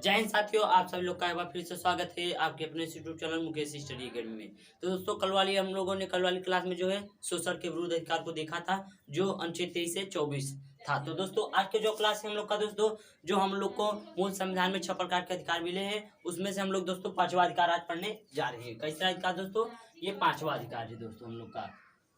जय हिंद साथियों, आप सभी लोग का एक बार फिर से स्वागत है आपके अपने YouTube channel Mukesh study academy में। तो दोस्तों कल वाली क्लास में जो है शोषण के विरुद्ध अधिकार को देखा था, जो अनुच्छेद 23 से 24 था। तो दोस्तों आज के जो क्लास है हम लोग का दोस्तों, जो हम लोग को मूल संविधान में 6 प्रकार के अधिकार मिले हैं, उसमें से हम लोग दोस्तों 5वां अधिकार आज पढ़ने जा रहे हैं। कैसा अधिकार दोस्तों? ये 5वां अधिकार है दोस्तों हम लोग का,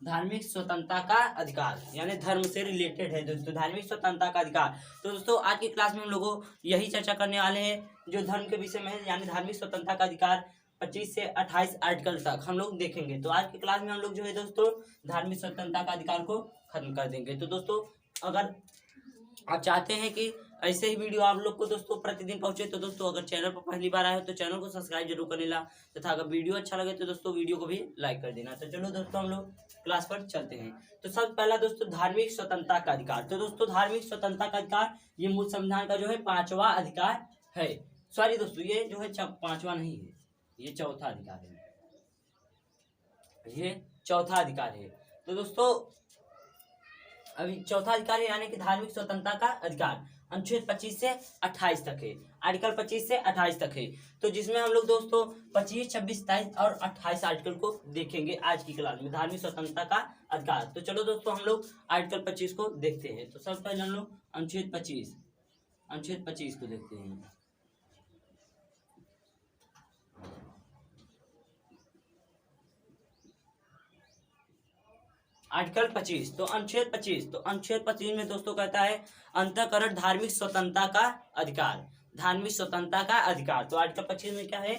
धार्मिक स्वतंत्रता का अधिकार, यानी धर्म से रिलेटेड है दोस्तों, धार्मिक स्वतंत्रता का अधिकार। तो दोस्तों आज की क्लास में हम लोगों यही चर्चा करने वाले हैं जो धर्म के विषय में है, यानी धार्मिक स्वतंत्रता का अधिकार 25 से 28 आर्टिकल तक हम लोग देखेंगे। तो आज की क्लास में हम लोग जो है दोस्तों धार्मिक स्वतंत्रता का अधिकार को खत्म कर देंगे। तो दोस्तों अगर आप चाहते हैं कि ऐसे ही वीडियो आप लोग को दोस्तों प्रतिदिन पहुंचे, तो दोस्तों अगर चैनल पर पहली बार आए हो तो चैनल को सब्सक्राइब जरूर कर लेना, तथा अगर वीडियो अच्छा लगे तो दोस्तों वीडियो को भी लाइक कर देना। तो चलो दोस्तों हम लोग क्लास पर चलते हैं। तो सबसे पहला दोस्तों धार्मिक स्वतंत्रता का अधिकार। तो दोस्तों धार्मिक स्वतंत्रता का अधिकार ये मूल संविधान का जो है 5वां अधिकार है। सॉरी दोस्तों, ये जो है 5वां नहीं है, ये 4था अधिकार है, ये 4था अधिकार है। तो दोस्तों अभी 4था अधिकार है, यानी कि धार्मिक स्वतंत्रता का अधिकार अनुच्छेद 25 से 28 तक है, आर्टिकल 25 से 28 तक है। तो जिसमें हम लोग दोस्तों 25, 26, 27 और 28 आर्टिकल को देखेंगे आज की क्लास में, धार्मिक स्वतंत्रता का अधिकार। तो चलो दोस्तों हम लोग आर्टिकल 25 को देखते हैं। तो सबसे पहले हम लोग अनुच्छेद 25 को देखते हैं। आर्टिकल 25, तो अनुच्छेद 25 में दोस्तों कहता है अंतःकरण धार्मिक स्वतंत्रता का अधिकार, धार्मिक स्वतंत्रता का अधिकार। तो आर्टिकल 25 में क्या है?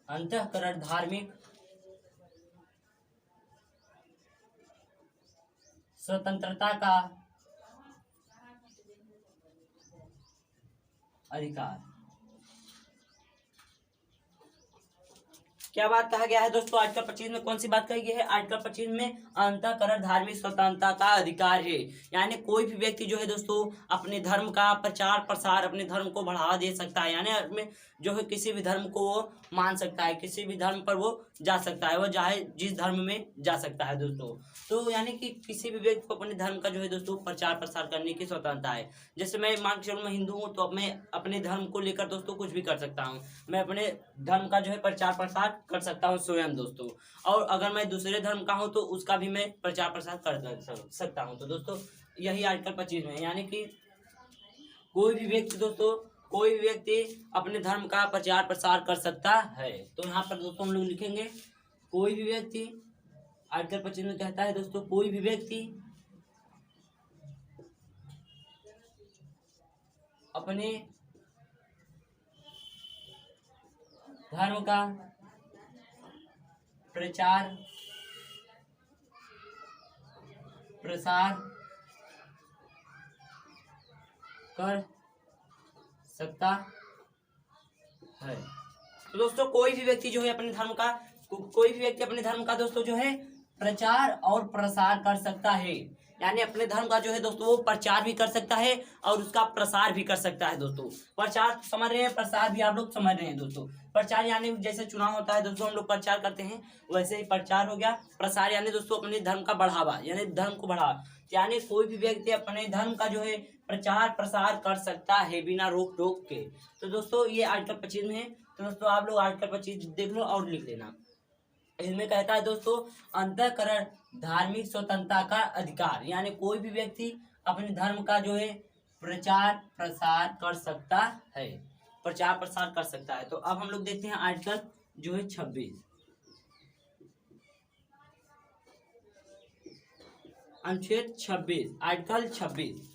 अंतःकरण धार्मिक स्वतंत्रता का अधिकार। क्या बात कहा गया है दोस्तों? आर्टिकल 25 में कौन सी बात कही गई है? आर्टिकल 25 में अंतःकरण धार्मिक स्वतंत्रता का अधिकार है, यानी कोई भी व्यक्ति जो है दोस्तों अपने धर्म का प्रचार प्रसार, अपने धर्म को बढ़ावा दे सकता है, यानी अपने जो है किसी भी धर्म को वो मान सकता है, किसी भी धर्म पर वो जा सकता है, वो चाहे जिस धर्म में जा सकता है दोस्तों। तो यानी कि किसी भी व्यक्ति को अपने धर्म का जो है दोस्तों प्रचार प्रसार करने की स्वतंत्रता है। जैसे मैं मान के चलूं मैं हिंदू हूँ, तो अब मैं अपने धर्म को लेकर दोस्तों कुछ भी कर सकता हूँ, मैं अपने धर्म का जो है प्रचार प्रसार कर सकता हूँ स्वयं दोस्तों। और अगर मैं दूसरे धर्म का हूँ तो उसका भी मैं प्रचार प्रसार कर सकता हूँ। तो दोस्तों यही आर्टिकल 25 में, यानी कि कोई भी व्यक्ति दोस्तों, कोई भी व्यक्ति अपने धर्म का प्रचार प्रसार कर सकता है। तो यहाँ पर दोस्तों हम लोग लिखेंगे कोई भी व्यक्ति, आर्टिकल 25 में कहता है दोस्तों कोई भी व्यक्ति अपने धर्म का प्रचार प्रसार कर सकता है। तो दोस्तों कोई भी व्यक्ति जो है अपने धर्म का दोस्तों जो है प्रचार और प्रसार कर सकता है, यानी अपने धर्म का जो है दोस्तों वो प्रचार भी कर सकता है और उसका प्रसार भी कर सकता है दोस्तों। प्रचार समझ रहे हैं, प्रसार भी आप लोग समझ रहे हैं दोस्तों। प्रचार यानी जैसे चुनाव होता है दोस्तों, हम लोग प्रचार करते हैं, वैसे ही प्रचार हो गया। प्रसार यानी दोस्तों अपने धर्म का बढ़ावा, यानी धर्म को बढ़ावा, यानी कोई भी व्यक्ति अपने धर्म का जो है प्रचार प्रसार कर सकता है बिना रोक टोक के। तो दोस्तों ये आर्टिकल 25 में है। तो दोस्तों आप लोग आर्टिकल 25 देख लो और लिख लेना। इसमें कहता है दोस्तों अंतःकरण धार्मिक स्वतंत्रता का अधिकार, यानी कोई भी व्यक्ति अपने धर्म का जो है प्रचार प्रसार कर सकता है, प्रचार प्रसार कर सकता है। तो अब हम लोग देखते हैं आर्टिकल जो है 26, अनुच्छेद 26, आर्टिकल 26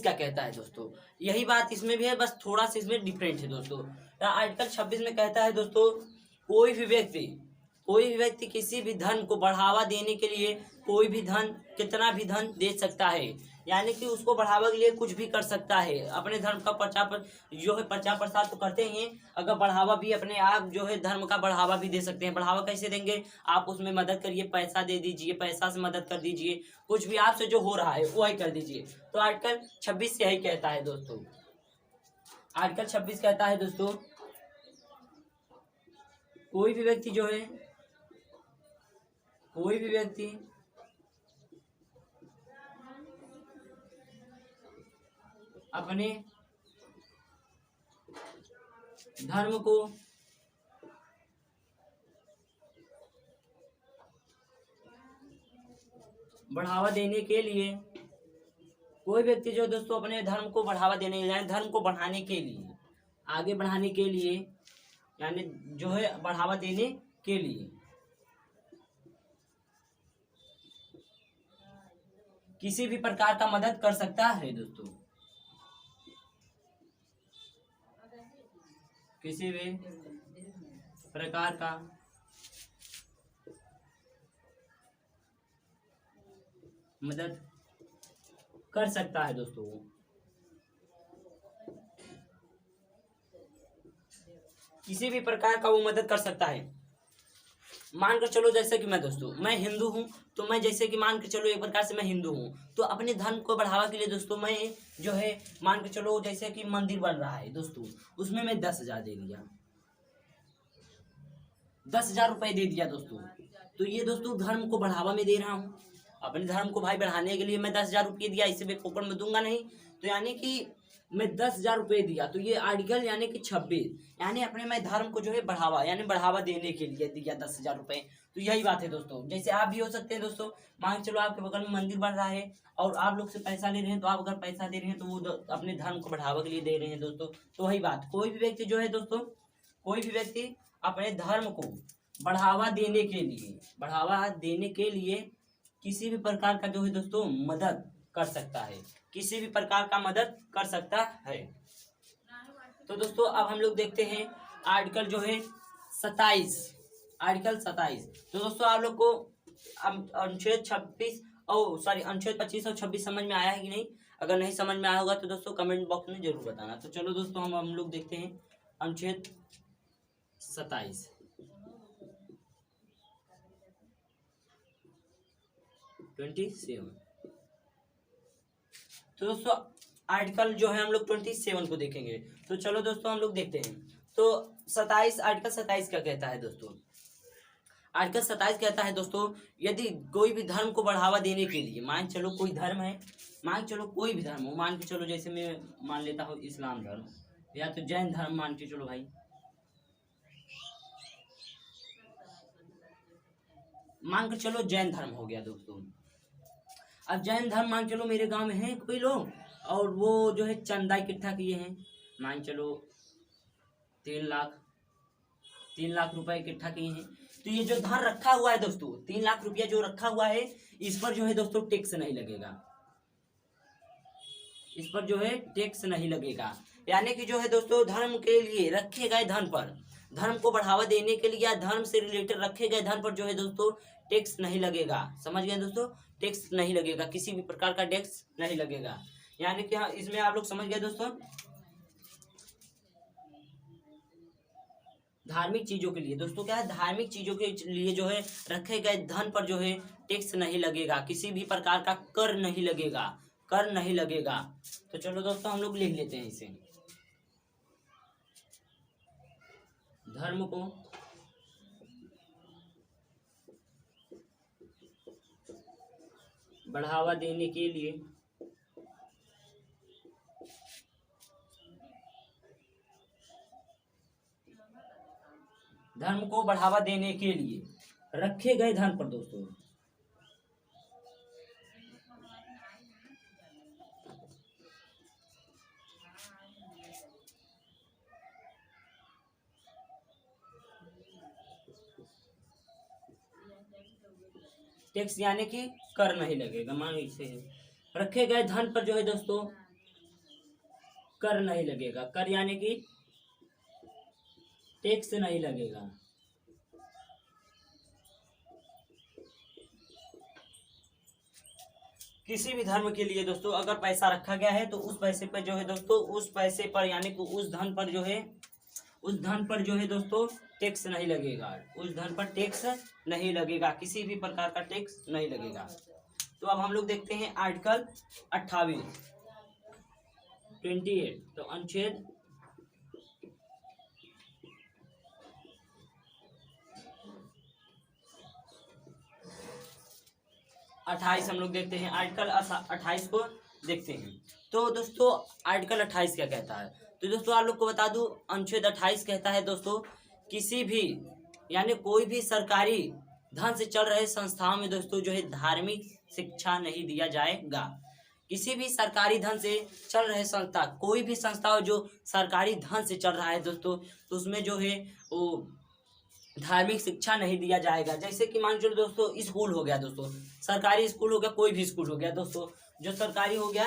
क्या कहता है दोस्तों? यही बात इसमें भी है, बस थोड़ा सा इसमें डिफरेंट है दोस्तों। आर्टिकल 26 में कहता है दोस्तों कोई भी व्यक्ति किसी भी धन को बढ़ावा देने के लिए कोई भी धन, कितना भी धन दे सकता है, यानी कि उसको बढ़ावा के लिए कुछ भी कर सकता है। अपने धर्म का प्रचार प्रसार तो करते ही हैं, अगर बढ़ावा भी अपने आप जो है धर्म का बढ़ावा भी दे सकते हैं। बढ़ावा कैसे देंगे? आप उसमें मदद करिए, पैसा दे दीजिए, पैसा से मदद कर दीजिए, कुछ भी आपसे जो हो रहा है वही कर दीजिए। तो आर्टिकल 26 यही कहता है दोस्तों। आर्टिकल 26 कहता है दोस्तों कोई भी व्यक्ति जो है, कोई भी व्यक्ति अपने धर्म को बढ़ावा देने के लिए, कोई व्यक्ति जो दोस्तों अपने धर्म को बढ़ावा देने यानी धर्म को बढ़ाने के लिए, आगे बढ़ाने के लिए, यानी जो है बढ़ावा देने के लिए किसी भी प्रकार का मदद कर सकता है दोस्तों, किसी भी प्रकार का मदद कर सकता है दोस्तों। किसी भी प्रकार का वो मदद कर सकता है। मान कर चलो जैसे कि मैं दोस्तों मैं हिंदू हूँ, तो मैं जैसे कि मान के चलो एक प्रकार से मैं हिंदू हूँ, तो अपने धर्म को बढ़ावा के लिए दोस्तों मैं जो है मान के चलो जैसे कि मंदिर बन रहा है दोस्तों, उसमें मैं 10,000 दे दिया, 10,000 रुपये दे दिया दोस्तों, तो ये दोस्तों धर्म को बढ़ावा में दे रहा हूँ। अपने धर्म को भाई बढ़ाने के लिए मैं 10,000 रुपये दिया, इसे मैं फोकट में दूंगा नहीं, तो यानी कि मैं 10,000 रुपये दिया, तो ये आर्टिकल यानी कि 26 यानी अपने मैं धर्म को जो है बढ़ावा यानी बढ़ावा देने के लिए दिया 10,000 रुपये। तो यही बात है दोस्तों, जैसे आप भी हो सकते हैं दोस्तों, मान चलो आपके बगल में मंदिर बन रहा है और आप लोग से पैसा ले रहे हैं, तो आप अगर पैसा दे रहे हैं तो वो अपने धर्म को बढ़ावा के लिए दे रहे हैं दोस्तों। तो वही बात, कोई भी व्यक्ति जो है दोस्तों, कोई भी व्यक्ति अपने धर्म को बढ़ावा देने के लिए, बढ़ावा देने के लिए किसी भी प्रकार का जो है दोस्तों मदद कर सकता है, किसी भी प्रकार का मदद कर सकता है। तो दोस्तों अब हम लोग देखते हैं आर्टिकल जो है 27, आर्टिकल 27। तो दोस्तों आप लोग को अनुच्छेद 26 और सॉरी अनुच्छेद 25 और 26 समझ में आया है कि नहीं? अगर नहीं समझ में आया होगा तो दोस्तों कमेंट बॉक्स में जरूर बताना। तो चलो दोस्तों हम लोग देखते हैं अनुच्छेद 27। तो दोस्तों आर्टिकल जो है हम लोग 27 को देखेंगे। तो चलो दोस्तों हम लोग देखते हैं। तो 27 आर्टिकल 27 क्या कहता है दोस्तों? आर्टिकल 27 कहता है दोस्तों, यदि कोई भी धर्म को बढ़ावा देने के लिए, मान चलो कोई धर्म है, मान चलो कोई भी धर्म हो, मान के चलो जैसे मैं मान लेता हूँ इस्लाम धर्म या तो जैन धर्म मान के चलो भाई, मान के चलो जैन धर्म हो गया दोस्तों। अब जैन धर्म मान चलो मेरे गांव में है कोई लोग और वो जो है चंदा इकट्ठा किए हैं, मान चलो 3 लाख रुपए इकट्ठा किए हैं। तो ये जो धन रखा हुआ है दोस्तों, 3 लाख रुपया जो रखा हुआ है, इस पर जो है दोस्तों टैक्स नहीं लगेगा, इस पर जो है टैक्स नहीं लगेगा। यानी कि जो है दोस्तों धर्म के लिए रखे गए धन पर, धर्म को बढ़ावा देने के लिए या धर्म से रिलेटेड रखे गए धन पर जो है दोस्तों टैक्स नहीं लगेगा। समझ गए दोस्तों? टैक्स नहीं लगेगा, किसी भी प्रकार का टैक्स नहीं लगेगा। यानी कि हाँ, इसमें आप लोग समझ गए दोस्तों। धार्मिक चीजों के लिए दोस्तों क्या है, धार्मिक चीजों के लिए जो है रखे गए धन पर जो है टैक्स नहीं लगेगा, किसी भी प्रकार का कर नहीं लगेगा, कर नहीं लगेगा। तो चलो दोस्तों हम लोग लिख लेते हैं इसे, धर्म को बढ़ावा देने के लिए धर्म को बढ़ावा देने के लिए रखे गए धन पर दोस्तों टैक्स यानी कि कर नहीं लगेगा। मान लीजिए रखे गए धन पर जो है दोस्तों कर नहीं लगेगा, कर यानी कि टैक्स नहीं लगेगा। किसी भी धर्म के लिए दोस्तों अगर पैसा रखा गया है तो उस पैसे पर जो है दोस्तों, उस पैसे पर यानी कि उस धन पर जो है, उस धन पर जो है दोस्तों टैक्स नहीं लगेगा, उस धन पर टैक्स नहीं लगेगा, किसी भी प्रकार का टैक्स नहीं लगेगा। तो अब हम लोग देखते हैं आर्टिकल 28। तो अनुच्छेद 28 हम लोग देखते हैं, आर्टिकल 28 को देखते हैं। तो दोस्तों आर्टिकल 28 क्या कहता है, तो दोस्तों आप लोग को बता दूं, अनुच्छेद 28 कहता है दोस्तों, किसी भी यानी कोई भी सरकारी धन से चल रहे संस्थाओं में दोस्तों जो है धार्मिक शिक्षा नहीं दिया जाएगा। किसी भी सरकारी धन से चल रहे संस्था, कोई भी संस्था हो जो सरकारी धन से चल रहा है दोस्तों, तो उसमें जो है वो धार्मिक शिक्षा नहीं दिया जाएगा। जैसे कि मान चलो दोस्तों स्कूल हो गया दोस्तों, सरकारी स्कूल हो गया, कोई भी स्कूल हो गया दोस्तों, जो सरकारी हो गया,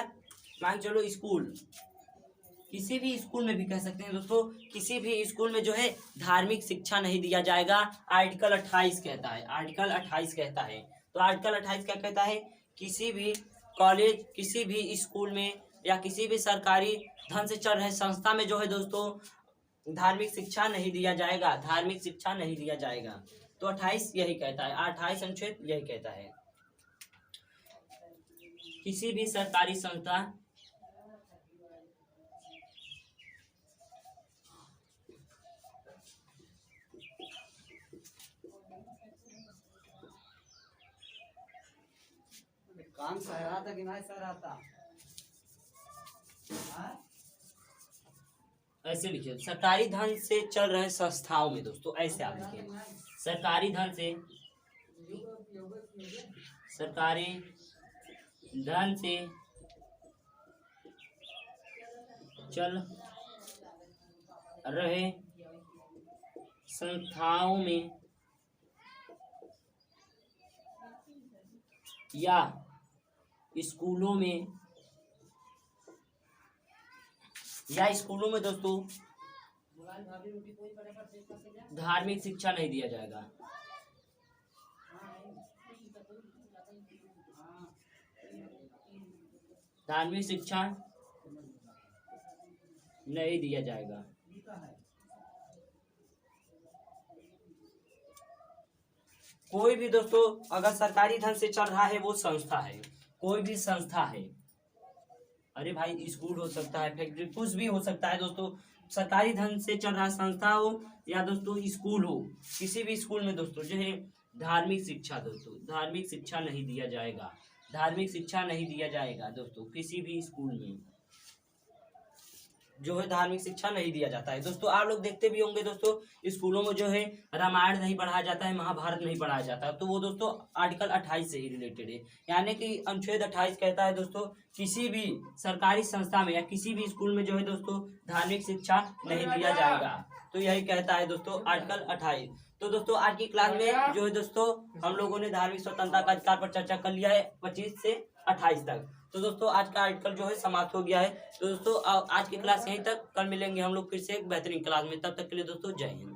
मान चलो स्कूल, किसी भी स्कूल में भी कह सकते हैं दोस्तों, किसी भी स्कूल में जो है धार्मिक शिक्षा नहीं दिया जाएगा। आर्टिकल 28 कहता है, आर्टिकल 28 कहता है। तो आर्टिकल 28 क्या कहता है, किसी भी कॉलेज, किसी भी स्कूल में या किसी भी सरकारी धन से चल रहे संस्था में जो है दोस्तों धार्मिक शिक्षा नहीं दिया जाएगा, धार्मिक शिक्षा नहीं दिया जाएगा। तो 28 यही कहता है, 28 अनुच्छेद यही कहता है, किसी भी सरकारी संस्था काम सहरा था कि नहीं सहरा था? ऐसे लिखिए, सरकारी धन से चल रहे संस्थाओं में दोस्तों, ऐसे आप लिखिए, सरकारी धन से, सरकारी धन से चल रहे संस्थाओं में या स्कूलों में, दोस्तों धार्मिक शिक्षा नहीं दिया जाएगा। धार्मिक शिक्षा नहीं दिया जाएगा। कोई भी दोस्तों अगर सरकारी धन से चल रहा है वो संस्था है, कोई भी संस्था है, अरे भाई स्कूल हो सकता है, फैक्ट्री, कुछ भी हो सकता है दोस्तों, सरकारी धन से चल रहा संस्था हो या दोस्तों स्कूल हो, किसी भी स्कूल में दोस्तों जो है धार्मिक शिक्षा, दोस्तों धार्मिक शिक्षा नहीं दिया जाएगा, धार्मिक शिक्षा नहीं दिया जाएगा दोस्तों, किसी भी स्कूल में जो है धार्मिक शिक्षा नहीं दिया जाता है। दोस्तों आप लोग देखते भी होंगे दोस्तों, स्कूलों में जो है रामायण नहीं पढ़ाया जाता है, महाभारत नहीं पढ़ाया जाता, तो वो दोस्तों आर्टिकल 28 से ही रिलेटेड है। यानी कि अनुच्छेद 28 कहता है दोस्तों, किसी भी सरकारी संस्था में या किसी भी स्कूल में जो है दोस्तों धार्मिक शिक्षा नहीं दिया जाएगा। तो यही कहता है दोस्तों आर्टिकल 28। तो दोस्तों आज की क्लास में जो है दोस्तों हम लोगों ने धार्मिक स्वतंत्रता का अधिकार पर चर्चा कर लिया है 25 से 28 तक। तो दोस्तों आज का आर्टिकल जो है समाप्त हो गया है। तो दोस्तों आज की क्लास यहीं तक, कल मिलेंगे हम लोग फिर से एक बेहतरीन क्लास में, तब तक के लिए दोस्तों जय हिंद।